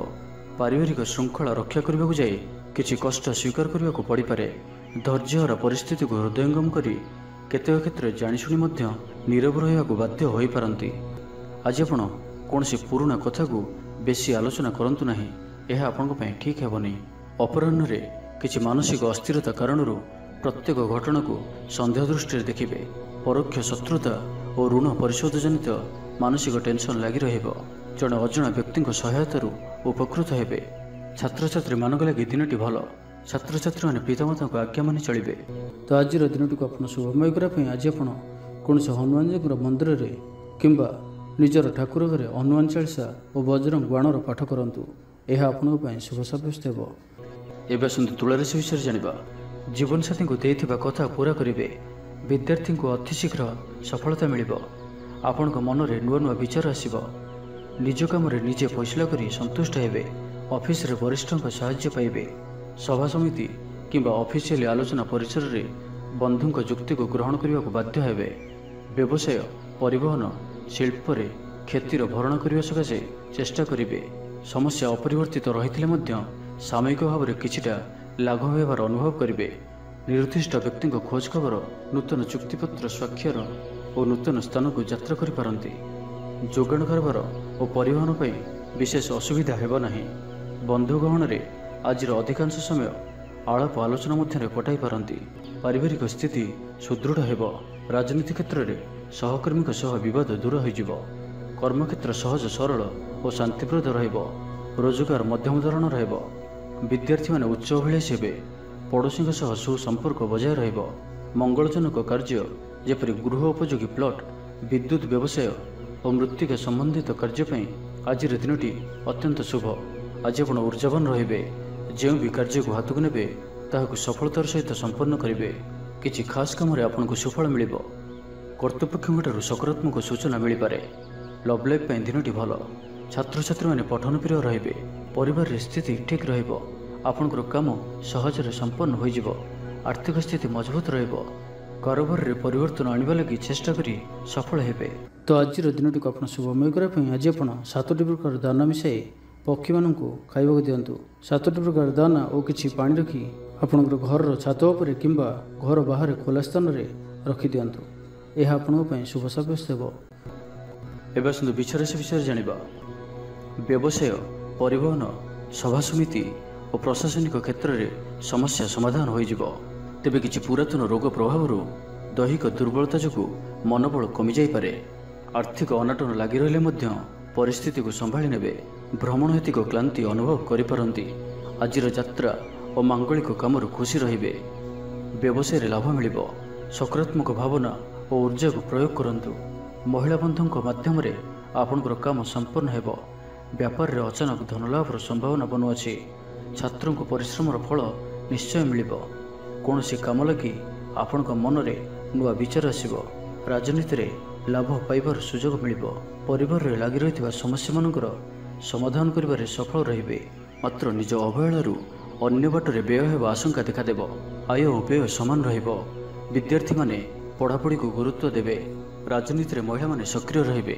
ପାରିବାରିକ ଶୃଙ୍ଖଳା ରକ୍ଷା କରିବାକୁ ଯାଇ କିଛି କଷ୍ଟ ସ୍ୱୀକାର କରିବାକୁ ପଡ଼ିପାରେ। ଧୈର୍ଯ୍ୟହରା ପରିସ୍ଥିତିକୁ ହୃଦୟଙ୍ଗମ କରି କେତେକ କ୍ଷେତ୍ରରେ ଜାଣିଶୁଣି ମଧ୍ୟ ନୀରବ ରହିବାକୁ ବାଧ୍ୟ ହୋଇପାରନ୍ତି। ଆଜି ଆପଣ କୌଣସି ପୁରୁଣା କଥାକୁ ବେଶୀ ଆଲୋଚନା କରନ୍ତୁ ନାହିଁ। ଏହା ଆପଣଙ୍କ ପାଇଁ ଠିକ୍ ହେବନି। ଅପରାହ୍ନରେ କିଛି ମାନସିକ ଅସ୍ଥିରତା କାରଣରୁ ପ୍ରତ୍ୟେକ ଘଟଣାକୁ ସନ୍ଦେହ ଦୃଷ୍ଟିରେ ଦେଖିବେ। ପରୋକ୍ଷ ଶତ୍ରୁତା ଓ ଋଣ ପରିଶୋଧ ଜନିତ ମାନସିକ ଟେନସନ୍ ଲାଗି ରହିବ। ଜଣେ ଅଜଣା ବ୍ୟକ୍ତିଙ୍କ ସହାୟତାରୁ ଉପକୃତ ହେବେ। ଛାତ୍ରଛାତ୍ରୀମାନଙ୍କ ଲାଗି ଦିନଟି ଭଲ। ଛାତ୍ରଛାତ୍ରୀମାନେ ପିତାମାତାଙ୍କ ଆଜ୍ଞା ମାନି ଚଳିବେ। ତ ଆଜିର ଦିନଟିକୁ ଆପଣ ଶୁଭମୟ କରିବା ପାଇଁ ଆଜି ଆପଣ କୌଣସି ହନୁମାନଜୀଙ୍କର ମନ୍ଦିରରେ କିମ୍ବା ନିଜର ଠାକୁର ଘରେ ହନୁମାନ ଚାଳିଶା ଓ ବଜରଙ୍ଗ ବାଣର ପାଠ କରନ୍ତୁ। ଏହା ଆପଣଙ୍କ ପାଇଁ ଶୁଭ ସାବ୍ୟସ୍ତ ହେବ। ଏବେ ଆସନ୍ତୁ ତୁଳାରାଶି ବିଷୟରେ ଜାଣିବା। ଜୀବନସାଥୀଙ୍କୁ ଦେଇଥିବା କଥା ପୁରା କରିବେ। ବିଦ୍ୟାର୍ଥୀଙ୍କୁ ଅତି ଶୀଘ୍ର ସଫଳତା ମିଳିବ। ଆପଣଙ୍କ ମନରେ ନୂଆ ନୂଆ ବିଚାର ଆସିବ। ନିଜ କାମରେ ନିଜେ ଫଇସଲା କରି ସନ୍ତୁଷ୍ଟ ହେବେ। ଅଫିସରେ ବରିଷ୍ଠଙ୍କ ସାହାଯ୍ୟ ପାଇବେ। ସଭା ସମିତି କିମ୍ବା ଅଫିସିଆଲି ଆଲୋଚନା ପରିସରରେ ବନ୍ଧୁଙ୍କ ଯୁକ୍ତିକୁ ଗ୍ରହଣ କରିବାକୁ ବାଧ୍ୟ ହେବେ। ବ୍ୟବସାୟ, ପରିବହନ, ଶିଳ୍ପରେ କ୍ଷତିର ଭରଣା କରିବା ସକାଶେ ଚେଷ୍ଟା କରିବେ। ସମସ୍ୟା ଅପରିବର୍ତ୍ତିତ ରହିଥିଲେ ମଧ୍ୟ ସାମୟିକ ଭାବରେ କିଛିଟା ଲାଘବ ହେବାର ଅନୁଭବ କରିବେ। ନିର୍ଦ୍ଦିଷ୍ଟ ବ୍ୟକ୍ତିଙ୍କ ଖୋଜ ଖବର, ନୂତନ ଚୁକ୍ତିପତ୍ର ସ୍ୱାକ୍ଷର ଓ ନୂତନ ସ୍ଥାନକୁ ଯାତ୍ରା କରିପାରନ୍ତି। ଯୋଗାଣ କାରବାର ଓ ପରିବହନ ପାଇଁ ବିଶେଷ ଅସୁବିଧା ହେବ ନାହିଁ। ବନ୍ଧୁ ଗହଣରେ ଆଜିର ଅଧିକାଂଶ ସମୟ ଆଳାପ ଆଲୋଚନା ମଧ୍ୟରେ କଟାଇ ପାରନ୍ତି। ପାରିବାରିକ ସ୍ଥିତି ସୁଦୃଢ଼ ହେବ। ରାଜନୀତି କ୍ଷେତ୍ରରେ ସହକର୍ମୀଙ୍କ ସହ ବିବାଦ ଦୂର ହୋଇଯିବ। କର୍ମକ୍ଷେତ୍ର ସହଜ ସରଳ ଓ ଶାନ୍ତିପ୍ରଦ ରହିବ। ରୋଜଗାର ମଧ୍ୟମ ଧରଣର ହେବ। ବିଦ୍ୟାର୍ଥୀମାନେ ଉଚ୍ଚ ଅଭିଳାଷୀ ହେବେ। ପଡ଼ୋଶୀଙ୍କ ସହ ସୁସମ୍ପର୍କ ବଜାୟ ରହିବ। ମଙ୍ଗଳଜନକ କାର୍ଯ୍ୟ ଯେପରି ଗୃହ ଉପଯୋଗୀ ପ୍ଲଟ୍, ବିଦ୍ୟୁତ୍ ବ୍ୟବସାୟ ଓ ମୃତ୍ତିକା ସମ୍ବନ୍ଧିତ କାର୍ଯ୍ୟ ପାଇଁ ଆଜିର ଦିନଟି ଅତ୍ୟନ୍ତ ଶୁଭ। ଆଜି ଆପଣ ଊର୍ଜାବାନ ରହିବେ। ଯେଉଁ ବି କାର୍ଯ୍ୟକୁ ହାତକୁ ନେବେ ତାହାକୁ ସଫଳତାର ସହିତ ସମ୍ପନ୍ନ କରିବେ। କିଛି ଖାସ୍ କାମରେ ଆପଣଙ୍କୁ ସୁଫଳ ମିଳିବ। କର୍ତ୍ତୃପକ୍ଷଙ୍କଠାରୁ ସକାରାତ୍ମକ ସୂଚନା ମିଳିପାରେ। ଲଭ୍ ଲାଇଫ୍ ପାଇଁ ଦିନଟି ଭଲ। ଛାତ୍ରଛାତ୍ରୀମାନେ ପଠନପ୍ରିୟ ରହିବେ। ପରିବାରରେ ସ୍ଥିତି ଠିକ୍ ରହିବ। ଆପଣଙ୍କର କାମ ସହଜରେ ସମ୍ପନ୍ନ ହୋଇଯିବ। ଆର୍ଥିକ ସ୍ଥିତି ମଜବୁତ ରହିବ। କାରବାରରେ ପରିବର୍ତ୍ତନ ଆଣିବା ଲାଗି ଚେଷ୍ଟା କରି ସଫଳ ହେବେ। ତ ଆଜିର ଦିନଟିକୁ ଆପଣ ଶୁଭମୟ କରିବା ପାଇଁ ଆଜି ଆପଣ 7ଟି ପ୍ରକାର ଦାନା ମିଶାଇ ପକ୍ଷୀମାନଙ୍କୁ ଖାଇବାକୁ ଦିଅନ୍ତୁ। 7ଟି ପ୍ରକାର ଦାନା ଓ କିଛି ପାଣି ରଖି ଆପଣଙ୍କର ଘରର ଛାତ ଉପରେ କିମ୍ବା ଘର ବାହାରେ ଖୋଲା ସ୍ଥାନରେ ରଖିଦିଅନ୍ତୁ। ଏହା ଆପଣଙ୍କ ପାଇଁ ଶୁଭ ସାବ୍ୟସ୍ତ ହେବ। ଏବେ ଆସନ୍ତୁ ବିଛରାଶି ବିଷୟରେ ଜାଣିବା। ବ୍ୟବସାୟ, ପରିବହନ, ସଭା ସମିତି ଓ ପ୍ରଶାସନିକ କ୍ଷେତ୍ରରେ ସମସ୍ୟା ସମାଧାନ ହୋଇଯିବ। ତେବେ କିଛି ପୁରାତନ ରୋଗ ପ୍ରଭାବରୁ ଦୈହିକ ଦୁର୍ବଳତା ଯୋଗୁଁ ମନୋବଳ କମିଯାଇପାରେ। ଆର୍ଥିକ ଅନାଟନ ଲାଗି ରହିଲେ ମଧ୍ୟ ପରିସ୍ଥିତିକୁ ସମ୍ଭାଳି ନେବେ। ଭ୍ରମଣ ହେତିକ କ୍ଳାନ୍ତି ଅନୁଭବ କରିପାରନ୍ତି। ଆଜିର ଯାତ୍ରା ଓ ମାଙ୍ଗଳିକ କାମରୁ ଖୁସି ରହିବେ। ବ୍ୟବସାୟରେ ଲାଭ ମିଳିବ। ସକାରାତ୍ମକ ଭାବନା ଓ ଉର୍ଜାକୁ ପ୍ରୟୋଗ କରନ୍ତୁ। ମହିଳା ବନ୍ଧୁଙ୍କ ମାଧ୍ୟମରେ ଆପଣଙ୍କର କାମ ସମ୍ପନ୍ନ ହେବ। ବ୍ୟାପାରରେ ଅଚାନକ ଧନଲାଭର ସମ୍ଭାବନା ବନୁଅଛି। ଛାତ୍ରଙ୍କୁ ପରିଶ୍ରମର ଫଳ ନିଶ୍ଚୟ ମିଳିବ। କୌଣସି କାମ ଲାଗି ଆପଣଙ୍କ ମନରେ ନୂଆ ବିଚାର ଆସିବ। ରାଜନୀତିରେ ଲାଭ ପାଇବାର ସୁଯୋଗ ମିଳିବ। ପରିବାରରେ ଲାଗି ରହିଥିବା ସମସ୍ୟାମାନଙ୍କର ସମାଧାନ କରିବାରେ ସଫଳ ରହିବେ। ମାତ୍ର ନିଜ ଅବହେଳାରୁ ଅନ୍ୟ ବାଟରେ ବ୍ୟୟ ହେବା ଆଶଙ୍କା ଦେଖାଦେବ। ଆୟ ଓ ବ୍ୟୟ ସମାନ ରହିବ। ବିଦ୍ୟାର୍ଥୀମାନେ ପଢ଼ାପଢ଼ିକୁ ଗୁରୁତ୍ୱ ଦେବେ। ରାଜନୀତିରେ ମହିଳାମାନେ ସକ୍ରିୟ ରହିବେ।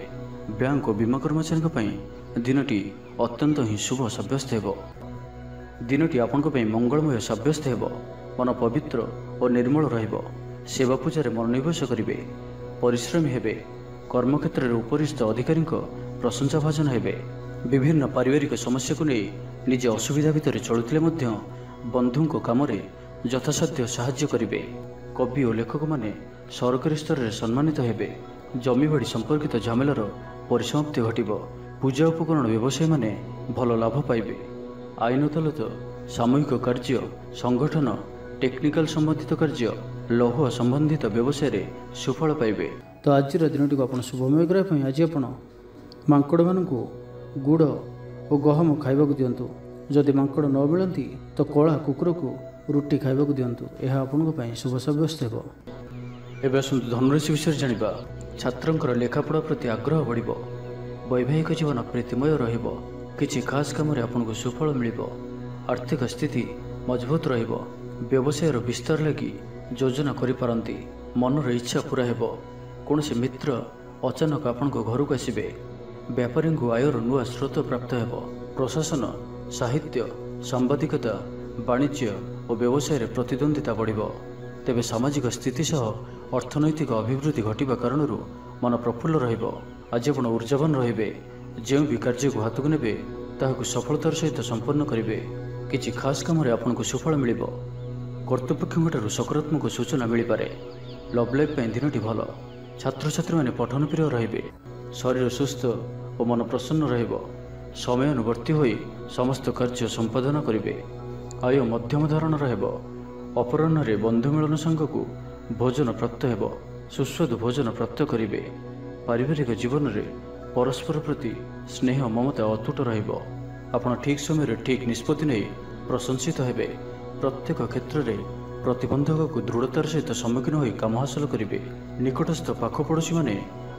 ବ୍ୟାଙ୍କ ଓ ବୀମା କର୍ମଚାରୀଙ୍କ ପାଇଁ ଦିନଟି ଅତ୍ୟନ୍ତ ହିଁ ଶୁଭ ସାବ୍ୟସ୍ତ ହେବ। ଦିନଟି ଆପଣଙ୍କ ପାଇଁ ମଙ୍ଗଳମୟ ସାବ୍ୟସ୍ତ ହେବ। ମନ ପବିତ୍ର ଓ ନିର୍ମଳ ରହିବ। ସେବା ପୂଜାରେ ମନୋନିବେଶ କରିବେ। ପରିଶ୍ରମୀ ହେବେ। କର୍ମକ୍ଷେତ୍ରରେ ଉପରିସ୍ଥ ଅଧିକାରୀଙ୍କ ପ୍ରଶଂସା ଭାଜନ ହେବେ। ବିଭିନ୍ନ ପାରିବାରିକ ସମସ୍ୟାକୁ ନେଇ ନିଜେ ଅସୁବିଧା ଭିତରେ ଚଳୁଥିଲେ ମଧ୍ୟ ବନ୍ଧୁଙ୍କ କାମରେ ଯଥାସାଧ୍ୟ ସାହାଯ୍ୟ କରିବେ। କବି ଓ ଲେଖକମାନେ ସରକାରୀ ସ୍ତରରେ ସମ୍ମାନିତ ହେବେ। ଜମିବାଡ଼ି ସମ୍ପର୍କିତ ଝାମେଲାର ପରିସମାପ୍ତି ଘଟିବ। ପୂଜା ଉପକରଣ ବ୍ୟବସାୟୀମାନେ ଭଲ ଲାଭ ପାଇବେ। ଆଇନ ଅଦାଲତ, ସାମୂହିକ କାର୍ଯ୍ୟ, ସଂଗଠନ, ଟେକ୍ନିକାଲ ସମ୍ବନ୍ଧିତ କାର୍ଯ୍ୟ, ଲୌହ ସମ୍ବନ୍ଧିତ ବ୍ୟବସାୟରେ ସୁଫଳ ପାଇବେ। ତ ଆଜିର ଦିନଟିକୁ ଆପଣ ଶୁଭମୟ କରିବା ପାଇଁ ଆଜି ଆପଣ ମାଙ୍କଡ଼ମାନଙ୍କୁ ଗୁଡ଼ ଓ ଗହମ ଖାଇବାକୁ ଦିଅନ୍ତୁ। ଯଦି ମାଙ୍କଡ଼ ନ ମିଳନ୍ତି ତ କଳା କୁକୁରକୁ ରୁଟି ଖାଇବାକୁ ଦିଅନ୍ତୁ। ଏହା ଆପଣଙ୍କ ପାଇଁ ଶୁଭ ସାବ୍ୟସ୍ତ ହେବ। ଏବେ ଆସନ୍ତୁ ଧନୁରାଶି ବିଷୟରେ ଜାଣିବା। ଛାତ୍ରଙ୍କର ଲେଖାପଢ଼ା ପ୍ରତି ଆଗ୍ରହ ବଢ଼ିବ। ବୈବାହିକ ଜୀବନ ପ୍ରୀତିମୟ ରହିବ। କିଛି ଖାସ୍ କାମରେ ଆପଣଙ୍କୁ ସୁଫଳ ମିଳିବ। ଆର୍ଥିକ ସ୍ଥିତି ମଜବୁତ ରହିବ। ବ୍ୟବସାୟର ବିସ୍ତାର ଲାଗି ଯୋଜନା କରିପାରନ୍ତି। ମନର ଇଚ୍ଛା ପୂରା ହେବ। କୌଣସି ମିତ୍ର ଅଚାନକ ଆପଣଙ୍କ ଘରକୁ ଆସିବେ। ବ୍ୟାପାରୀଙ୍କୁ ଆୟର ନୂଆ ସ୍ରୋତ ପ୍ରାପ୍ତ ହେବ। ପ୍ରଶାସନ, ସାହିତ୍ୟ, ସାମ୍ବାଦିକତା, ବାଣିଜ୍ୟ ଓ ବ୍ୟବସାୟରେ ପ୍ରତିଦ୍ୱନ୍ଦ୍ୱିତା ବଢ଼ିବ। ତେବେ ସାମାଜିକ ସ୍ଥିତି ସହ ଅର୍ଥନୈତିକ ଅଭିବୃଦ୍ଧି ଘଟିବା କାରଣରୁ ମନ ପ୍ରଫୁଲ୍ଲ ରହିବ। ଆଜି ଆପଣ ଉର୍ଜାବାନ ରହିବେ। ଯେଉଁ ବି କାର୍ଯ୍ୟକୁ ହାତକୁ ନେବେ ତାହାକୁ ସଫଳତାର ସହିତ ସମ୍ପନ୍ନ କରିବେ। କିଛି ଖାସ୍ କାମରେ ଆପଣଙ୍କୁ ସୁଫଳ ମିଳିବ। କର୍ତ୍ତୃପକ୍ଷଙ୍କଠାରୁ ସକାରାତ୍ମକ ସୂଚନା ମିଳିପାରେ। ଲଭ୍ ଲାଇଫ୍ ପାଇଁ ଦିନଟି ଭଲ। ଛାତ୍ରଛାତ୍ରୀମାନେ ପଠନପ୍ରିୟ ରହିବେ। ଶରୀର ସୁସ୍ଥ ଓ ମନ ପ୍ରସନ୍ନ ରହିବ। ସମୟାନୁବର୍ତ୍ତୀ ହୋଇ ସମସ୍ତ କାର୍ଯ୍ୟ ସମ୍ପାଦନ କରିବେ। ଆୟ ମଧ୍ୟମ ଧରଣର ହେବ। ଅପରାହ୍ନରେ ବନ୍ଧୁ ମିଳନ ସାଙ୍ଗକୁ ଭୋଜନ ପ୍ରାପ୍ତ ହେବ। ସୁସ୍ୱାଦୁ ଭୋଜନ ପ୍ରାପ୍ତ କରିବେ। ପାରିବାରିକ ଜୀବନରେ ପରସ୍ପର ପ୍ରତି ସ୍ନେହ ମମତା ଅତୁଟ ରହିବ। ଆପଣ ଠିକ୍ ସମୟରେ ଠିକ୍ ନିଷ୍ପତ୍ତି ନେଇ ପ୍ରଶଂସିତ ହେବେ। ପ୍ରତ୍ୟେକ କ୍ଷେତ୍ରରେ ପ୍ରତିବନ୍ଧକକୁ ଦୃଢ଼ତାର ସହିତ ସମ୍ମୁଖୀନ ହୋଇ କାମ ହାସଲ କରିବେ। ନିକଟସ୍ଥ ପାଖ ପଡ଼ୋଶୀମାନେ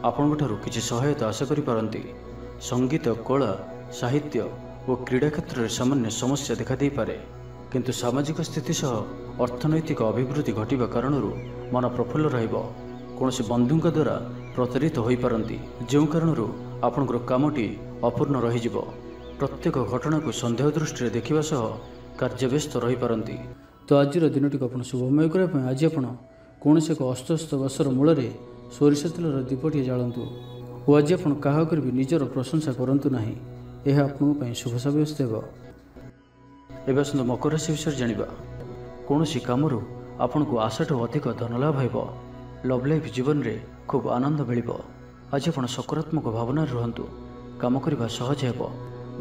ଆପଣଙ୍କଠାରୁ କିଛି ସହାୟତା ଆଶା କରିପାରନ୍ତି। ସଙ୍ଗୀତ, କଳା, ସାହିତ୍ୟ ଓ କ୍ରୀଡ଼ା କ୍ଷେତ୍ରରେ ସାମାନ୍ୟ ସମସ୍ୟା ଦେଖାଦେଇପାରେ। କିନ୍ତୁ ସାମାଜିକ ସ୍ଥିତି ସହ ଅର୍ଥନୈତିକ ଅଭିବୃଦ୍ଧି ଘଟିବା କାରଣରୁ ମନ ପ୍ରଫୁଲ୍ଲ ରହିବ। କୌଣସି ବନ୍ଧୁଙ୍କ ଦ୍ୱାରା ପ୍ରତାରିତ ହୋଇପାରନ୍ତି, ଯେଉଁ କାରଣରୁ ଆପଣଙ୍କର କାମଟି ଅପୂର୍ଣ୍ଣ ରହିଯିବ। ପ୍ରତ୍ୟେକ ଘଟଣାକୁ ସନ୍ଦେହ ଦୃଷ୍ଟିରେ ଦେଖିବା ସହ କାର୍ଯ୍ୟବ୍ୟସ୍ତ ରହିପାରନ୍ତି। ତ ଆଜିର ଦିନଟିକୁ ଆପଣ ଶୁଭମୟ କରିବା ପାଇଁ ଆଜି ଆପଣ କୌଣସି ଏକ ଅସ୍ତସ୍ତ ଗଛର ମୂଳରେ ସୋରିଷ ତେଲର ଦୀପଟିଏ ଜାଳନ୍ତୁ। ଓ ଆଜି ଆପଣ କାହା ଉପରେ ବି ନିଜର ପ୍ରଶଂସା କରନ୍ତୁ ନାହିଁ। ଏହା ଆପଣଙ୍କ ପାଇଁ ଶୁଭ ସାବ୍ୟସ୍ତ ହେବ। ଏବେ ଆସନ୍ତୁ ମକର ରାଶି ବିଷୟରେ ଜାଣିବା। କୌଣସି କାମରୁ ଆପଣଙ୍କୁ ଆଶାଠୁ ଅଧିକ ଧନଲାଭ ହେବ। ଲଭ୍ ଲାଇଫ୍ ଜୀବନରେ ଖୁବ୍ ଆନନ୍ଦ ମିଳିବ। ଆଜି ଆପଣ ସକାରାତ୍ମକ ଭାବନାରେ ରୁହନ୍ତୁ। କାମ କରିବା ସହଜ ହେବ।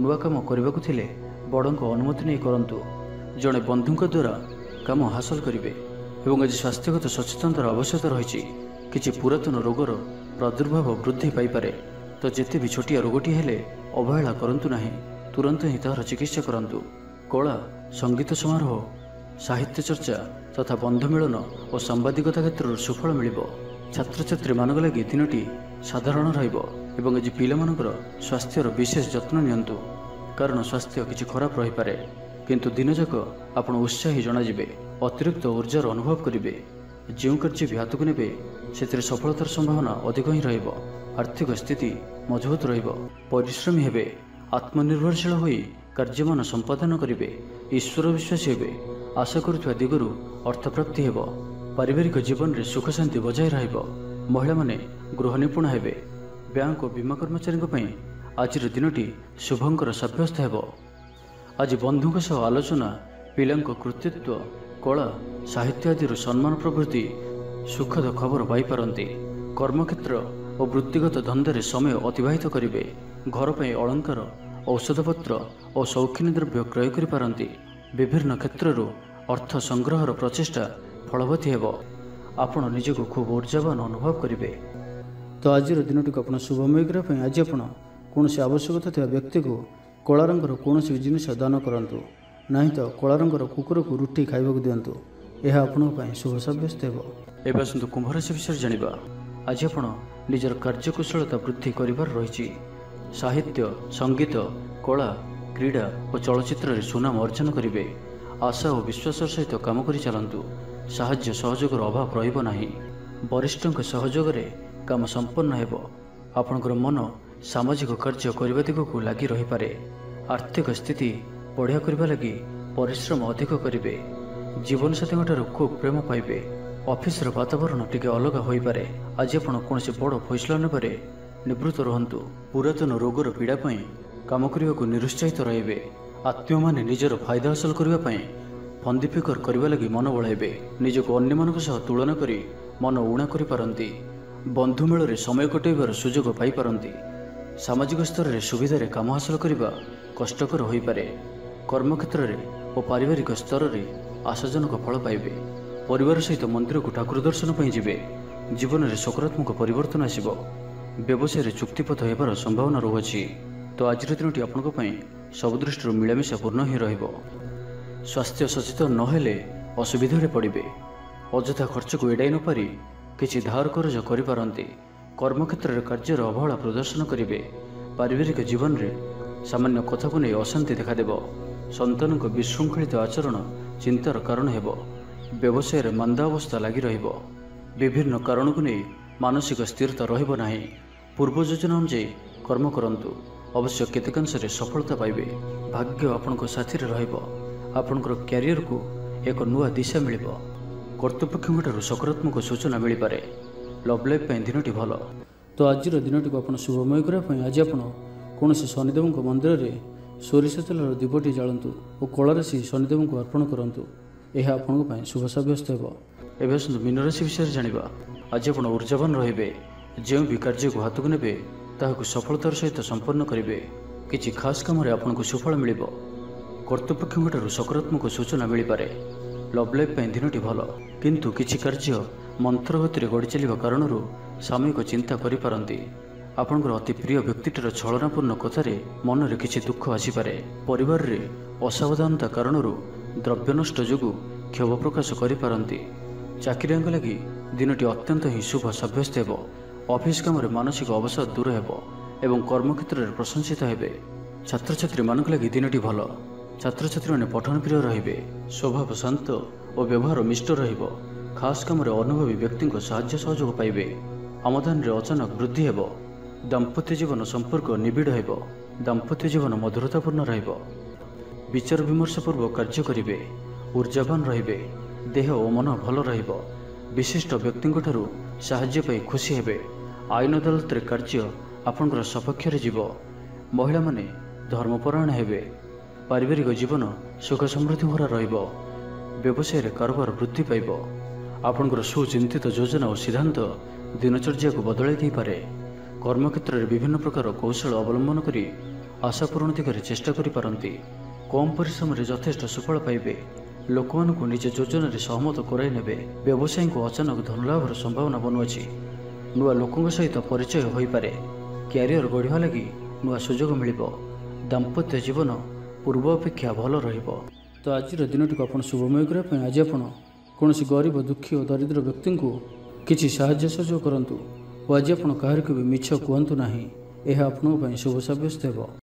ନୂଆ କାମ କରିବାକୁ ଥିଲେ ବଡ଼ଙ୍କ ଅନୁମତି ନେଇ କରନ୍ତୁ। ଜଣେ ବନ୍ଧୁଙ୍କ ଦ୍ୱାରା କାମ ହାସଲ କରିବେ। ଏବଂ ଆଜି ସ୍ୱାସ୍ଥ୍ୟଗତ ସଚେତନତାର ଆବଶ୍ୟକତା ରହିଛି। କିଛି ପୁରାତନ ରୋଗର ପ୍ରାଦୁର୍ଭାବ ବୃଦ୍ଧି ପାଇପାରେ। ତ ଯେତେ ବି ଛୋଟିଆ ରୋଗଟି ହେଲେ ଅବହେଳା କରନ୍ତୁ ନାହିଁ। ତୁରନ୍ତ ହିଁ ତାହାର ଚିକିତ୍ସା କରନ୍ତୁ। କଳା, ସଙ୍ଗୀତ ସମାରୋହ, ସାହିତ୍ୟ ଚର୍ଚ୍ଚା ତଥା ବନ୍ଧୁ ମିଳନ ଓ ସାମ୍ବାଦିକତା କ୍ଷେତ୍ରରୁ ସୁଫଳ ମିଳିବ। ଛାତ୍ରଛାତ୍ରୀମାନଙ୍କ ଲାଗି ଦିନଟି ସାଧାରଣ ରହିବ। ଏବଂ ଆଜି ପିଲାମାନଙ୍କର ସ୍ୱାସ୍ଥ୍ୟର ବିଶେଷ ଯତ୍ନ ନିଅନ୍ତୁ। କାରଣ ସ୍ୱାସ୍ଥ୍ୟ କିଛି ଖରାପ ରହିପାରେ। କିନ୍ତୁ ଦିନଯାକ ଆପଣ ଉତ୍ସାହୀ ଜଣାଯିବେ। ଅତିରିକ୍ତ ଉର୍ଜାର ଅନୁଭବ କରିବେ। ଯେଉଁ କାର୍ଯ୍ୟ ବି ହାତକୁ ନେବେ ସେଥିରେ ସଫଳତାର ସମ୍ଭାବନା ଅଧିକ ହିଁ ରହିବ। ଆର୍ଥିକ ସ୍ଥିତି ମଜବୁତ ରହିବ। ପରିଶ୍ରମୀ ହେବେ। ଆତ୍ମନିର୍ଭରଶୀଳ ହୋଇ କାର୍ଯ୍ୟମାନ ସମ୍ପାଦନ କରିବେ। ଈଶ୍ୱର ବିଶ୍ୱାସୀ ହେବେ। ଆଶା କରୁଥିବା ଦିଗରୁ ଅର୍ଥପ୍ରାପ୍ତି ହେବ। ପାରିବାରିକ ଜୀବନରେ ସୁଖ ଶାନ୍ତି ବଜାୟ ରହିବ। ମହିଳାମାନେ ଗୃହ ନିପୁଣ ହେବେ। ବ୍ୟାଙ୍କ ଓ ବୀମା କର୍ମଚାରୀଙ୍କ ପାଇଁ ଆଜିର ଦିନଟି ଶୁଭଙ୍କର ସାବ୍ୟସ୍ତ ହେବ। ଆଜି ବନ୍ଧୁଙ୍କ ସହ ଆଲୋଚନା, ପିଲାଙ୍କ କୃତିତ୍ୱ, କଳା, ସାହିତ୍ୟ ଆଦିରୁ ସମ୍ମାନ ପ୍ରଭୃତି ସୁଖଦ ଖବର ପାଇପାରନ୍ତି। କର୍ମକ୍ଷେତ୍ର ଓ ବୃତ୍ତିଗତ ଧନ୍ଦାରେ ସମୟ ଅତିବାହିତ କରିବେ। ଘର ପାଇଁ ଅଳଙ୍କାର, ଔଷଧପତ୍ର ଓ ସୌଖିନୀ ଦ୍ରବ୍ୟ କ୍ରୟ କରିପାରନ୍ତି। ବିଭିନ୍ନ କ୍ଷେତ୍ରରୁ ଅର୍ଥ ସଂଗ୍ରହର ପ୍ରଚେଷ୍ଟା ଫଳବତୀ ହେବ। ଆପଣ ନିଜକୁ ଖୁବ୍ ଊର୍ଜାବାନ ଅନୁଭବ କରିବେ। ତ ଆଜିର ଦିନଟିକୁ ଆପଣ ଶୁଭମୟ କରିବା ପାଇଁ ଆଜି ଆପଣ କୌଣସି ଆବଶ୍ୟକତା ଥିବା ବ୍ୟକ୍ତିକୁ କଳା ରଙ୍ଗର କୌଣସି ଜିନିଷ ଦାନ କରନ୍ତୁ, ନାହିଁ ତ କଳା ରଙ୍ଗର କୁକୁରକୁ ରୁଟି ଖାଇବାକୁ ଦିଅନ୍ତୁ। ଏହା ଆପଣଙ୍କ ପାଇଁ ଶୁଭ ସାବ୍ୟସ୍ତ ହେବ। ଏବେ ଆସନ୍ତୁ କୁମ୍ଭ ରାଶି ବିଷୟରେ ଜାଣିବା। ଆଜି ଆପଣ ନିଜର କାର୍ଯ୍ୟକୁଶଳତା ବୃଦ୍ଧି କରିବାର ରହିଛି। ସାହିତ୍ୟ, ସଙ୍ଗୀତ, କଳା, କ୍ରୀଡ଼ା ଓ ଚଳଚ୍ଚିତ୍ରରେ ସୁନାମ ଅର୍ଜନ କରିବେ। ଆଶା ଓ ବିଶ୍ୱାସର ସହିତ କାମ କରି ଚାଲନ୍ତୁ। ସାହାଯ୍ୟ ସହଯୋଗର ଅଭାବ ରହିବ ନାହିଁ। ବରିଷ୍ଠଙ୍କ ସହଯୋଗରେ କାମ ସମ୍ପନ୍ନ ହେବ। ଆପଣଙ୍କର ମନ ସାମାଜିକ କାର୍ଯ୍ୟ କରିବା ଦିଗକୁ ଲାଗି ରହିପାରେ। ଆର୍ଥିକ ସ୍ଥିତି ବଢ଼ିଆ କରିବା ଲାଗି ପରିଶ୍ରମ ଅଧିକ କରିବେ। ଜୀବନସାଥୀଙ୍କଠାରୁ ଖୁବ୍ ପ୍ରେମ ପାଇବେ। ଅଫିସର ବାତାବରଣ ଟିକେ ଅଲଗା ହୋଇପାରେ। ଆଜି ଆପଣ କୌଣସି ବଡ଼ ଫଇସଲା ନେବାରେ ନିବୃତ୍ତ ରୁହନ୍ତୁ। ପୁରାତନ ରୋଗର ପୀଡ଼ା ପାଇଁ କାମ କରିବାକୁ ନିରୁତ୍ସାହିତ ରହିବେ। ଆତ୍ମୀୟମାନେ ନିଜର ଫାଇଦା ହାସଲ କରିବା ପାଇଁ ଫନ୍ଦି ଫିକର କରିବା ଲାଗି ମନ ବଳାଇବେ। ନିଜକୁ ଅନ୍ୟମାନଙ୍କ ସହ ତୁଳନା କରି ମନ ଊଣା କରିପାରନ୍ତି। ବନ୍ଧୁ ମେଳରେ ସମୟ କଟାଇବାର ସୁଯୋଗ ପାଇପାରନ୍ତି। ସାମାଜିକ ସ୍ତରରେ ସୁବିଧାରେ କାମ ହାସଲ କରିବା କଷ୍ଟକର ହୋଇପାରେ। କର୍ମକ୍ଷେତ୍ରରେ ଓ ପାରିବାରିକ ସ୍ତରରେ ଆଶାଜନକ ଫଳ ପାଇବେ। ପରିବାର ସହିତ ମନ୍ଦିରକୁ ଠାକୁର ଦର୍ଶନ ପାଇଁ ଯିବେ। ଜୀବନରେ ସକାରାତ୍ମକ ପରିବର୍ତ୍ତନ ଆସିବ। ବ୍ୟବସାୟରେ ଚୁକ୍ତିପଥ ହେବାର ସମ୍ଭାବନା ରହୁଅଛି। ତ ଆଜିର ଦିନଟି ଆପଣଙ୍କ ପାଇଁ ସବୁ ଦୃଷ୍ଟିରୁ ମିଳାମିଶା ପୂର୍ଣ୍ଣ ହିଁ ରହିବ। ସ୍ୱାସ୍ଥ୍ୟ ସଚେତନ ନହେଲେ ଅସୁବିଧାରେ ପଡ଼ିବେ। ଅଯଥା ଖର୍ଚ୍ଚକୁ ଏଡ଼ାଇ ନ ପାରି କିଛି ଧାର କରଜ କରିପାରନ୍ତି। କର୍ମକ୍ଷେତ୍ରରେ କାର୍ଯ୍ୟର ଅବହେଳା ପ୍ରଦର୍ଶନ କରିବେ। ପାରିବାରିକ ଜୀବନରେ ସାମାନ୍ୟ କଥାକୁ ନେଇ ଅଶାନ୍ତି ଦେଖାଦେବ। ସନ୍ତାନଙ୍କ ବିଶୃଙ୍ଖଳିତ ଆଚରଣ ଚିନ୍ତାର କାରଣ ହେବ। ବ୍ୟବସାୟରେ ମାନ୍ଦା ଅବସ୍ଥା ଲାଗି ରହିବ। ବିଭିନ୍ନ କାରଣକୁ ନେଇ ମାନସିକ ସ୍ଥିରତା ରହିବ ନାହିଁ। ପୂର୍ବ ଯୋଜନା ଅନୁଯାୟୀ କର୍ମ କରନ୍ତୁ। ଅବଶ୍ୟ କେତେକାଂଶରେ ସଫଳତା ପାଇବେ। ଭାଗ୍ୟ ଆପଣଙ୍କ ସାଥିରେ ରହିବ। ଆପଣଙ୍କର କ୍ୟାରିୟରକୁ ଏକ ନୂଆ ଦିଶା ମିଳିବ। କର୍ତ୍ତୃପକ୍ଷଙ୍କଠାରୁ ସକାରାତ୍ମକ ସୂଚନା ମିଳିପାରେ। ଲଭ୍ ଲାଇଫ୍ ପାଇଁ ଦିନଟି ଭଲ। ତ ଆଜିର ଦିନଟିକୁ ଆପଣ ଶୁଭମୟ କରିବା ପାଇଁ ଆଜି ଆପଣ କୌଣସି ଶନିଦେବଙ୍କ ମନ୍ଦିରରେ ସୋରିଷ ତେଲର ଦୀପଟି ଜାଳନ୍ତୁ ଓ କଳା ରାଶି ଶନିଦେବଙ୍କୁ ଅର୍ପଣ କରନ୍ତୁ। ଏହା ଆପଣଙ୍କ ପାଇଁ ଶୁଭ ସାବ୍ୟସ୍ତ ହେବ। ଏବେ ଆସନ୍ତୁ ମୀନ ରାଶି ବିଷୟରେ ଜାଣିବା। ଆଜି ଆପଣ ଊର୍ଜାବାନ ରହିବେ। ଯେଉଁ ବି କାର୍ଯ୍ୟକୁ ହାତକୁ ନେବେ ତାହାକୁ ସଫଳତାର ସହିତ ସମ୍ପନ୍ନ କରିବେ। କିଛି ଖାସ୍ କାମରେ ଆପଣଙ୍କୁ ସୁଫଳ ମିଳିବ। କର୍ତ୍ତୃପକ୍ଷଙ୍କଠାରୁ ସକାରାତ୍ମକ ସୂଚନା ମିଳିପାରେ। ଲଭ୍ ଲାଇଫ୍ ପାଇଁ ଦିନଟି ଭଲ, କିନ୍ତୁ କିଛି କାର୍ଯ୍ୟ ମନ୍ଥର ଗତିରେ ଗଡ଼ି ଚାଲିବା କାରଣରୁ ସାମୟିକ ଚିନ୍ତା କରିପାରନ୍ତି। ଆପଣଙ୍କର ଅତି ପ୍ରିୟ ବ୍ୟକ୍ତିଟିର ଛଳନାପୂର୍ଣ୍ଣ କଥାରେ ମନରେ କିଛି ଦୁଃଖ ଆସିପାରେ। ପରିବାରରେ ଅସାବଧାନତା କାରଣରୁ ଦ୍ରବ୍ୟ ନଷ୍ଟ ଯୋଗୁଁ କ୍ଷୋଭ ପ୍ରକାଶ କରିପାରନ୍ତି। ଚାକିରିଆଙ୍କ ଲାଗି ଦିନଟି ଅତ୍ୟନ୍ତ ହିଁ ଶୁଭ ସାବ୍ୟସ୍ତ ହେବ। ଅଫିସ କାମରେ ମାନସିକ ଅବସାଦ ଦୂର ହେବ ଏବଂ କର୍ମକ୍ଷେତ୍ରରେ ପ୍ରଶଂସିତ ହେବେ। ଛାତ୍ରଛାତ୍ରୀମାନଙ୍କ ଲାଗି ଦିନଟି ଭଲ। ଛାତ୍ରଛାତ୍ରୀମାନେ ପଠନ ପ୍ରିୟ ରହିବେ। ସ୍ୱଭାବ ଶାନ୍ତ ଓ ବ୍ୟବହାର ମିଷ୍ଟ ରହିବ। ଖାସ୍ କାମରେ ଅନୁଭବୀ ବ୍ୟକ୍ତିଙ୍କ ସାହାଯ୍ୟ ସହଯୋଗ ପାଇବେ। ଆମଦାନୀରେ ଅଚାନକ ବୃଦ୍ଧି ହେବ। ଦାମ୍ପତ୍ୟ ଜୀବନ ସମ୍ପର୍କ ନିବିଡ଼ ହେବ। ଦାମ୍ପତ୍ୟ ଜୀବନ ମଧୁରତାପୂର୍ଣ୍ଣ ରହିବ। ବିଚାର ବିମର୍ଶ ପୂର୍ବକ କାର୍ଯ୍ୟ କରିବେ। ଊର୍ଜାବାନ ରହିବେ। ଦେହ ଓ ମନ ଭଲ ରହିବ। ବିଶିଷ୍ଟ ବ୍ୟକ୍ତିଙ୍କଠାରୁ ସାହାଯ୍ୟ ପାଇ ଖୁସି ହେବେ। ଆଇନ ଅଦାଲତରେ କାର୍ଯ୍ୟ ଆପଣଙ୍କର ସପକ୍ଷରେ ଯିବ। ମହିଳାମାନେ ଧର୍ମପରାୟଣ ହେବେ। ପାରିବାରିକ ଜୀବନ ସୁଖ ସମୃଦ୍ଧି ଭରା ରହିବ। ବ୍ୟବସାୟରେ କାରବାର ବୃଦ୍ଧି ପାଇବ। ଆପଣଙ୍କର ସୁଚିନ୍ତିତ ଯୋଜନା ଓ ସିଦ୍ଧାନ୍ତ ଦିନଚର୍ଯ୍ୟାକୁ ବଦଳାଇ ଦେଇପାରେ। କର୍ମକ୍ଷେତ୍ରରେ ବିଭିନ୍ନ ପ୍ରକାର କୌଶଳ ଅବଲମ୍ବନ କରି ଆଶା ପୂରଣ ଦିଗରେ ଚେଷ୍ଟା କରିପାରନ୍ତି। କମ୍ ପରିଶ୍ରମରେ ଯଥେଷ୍ଟ ସୁଫଳ ପାଇବେ। ଲୋକମାନଙ୍କୁ ନିଜ ଯୋଜନାରେ ସହମତ କରାଇ ନେବେ। ବ୍ୟବସାୟୀଙ୍କୁ ଅଚାନକ ଧନଲାଭର ସମ୍ଭାବନା ବନୁଅଛି। ନୂଆ ଲୋକଙ୍କ ସହିତ ପରିଚୟ ହୋଇପାରେ। କ୍ୟାରିୟର ଗଢ଼ିବା ଲାଗି ନୂଆ ସୁଯୋଗ ମିଳିବ। ଦାମ୍ପତ୍ୟ ଜୀବନ ପୂର୍ବ ଅପେକ୍ଷା ଭଲ ରହିବ। ତ ଆଜିର ଦିନଟିକୁ ଆପଣ ଶୁଭମୟ କରିବା ପାଇଁ ଆଜି ଆପଣ କୌଣସି ଗରିବ, ଦୁଃଖୀ ଓ ଦରିଦ୍ର ବ୍ୟକ୍ତିଙ୍କୁ କିଛି ସାହାଯ୍ୟ ସହଯୋଗ କରନ୍ତୁ ଓ ଆଜି ଆପଣ କାହାରିକୁ ବି ମିଛ କୁହନ୍ତୁ ନାହିଁ। ଏହା ଆପଣଙ୍କ ପାଇଁ ଶୁଭ ସାବ୍ୟସ୍ତ ହେବ।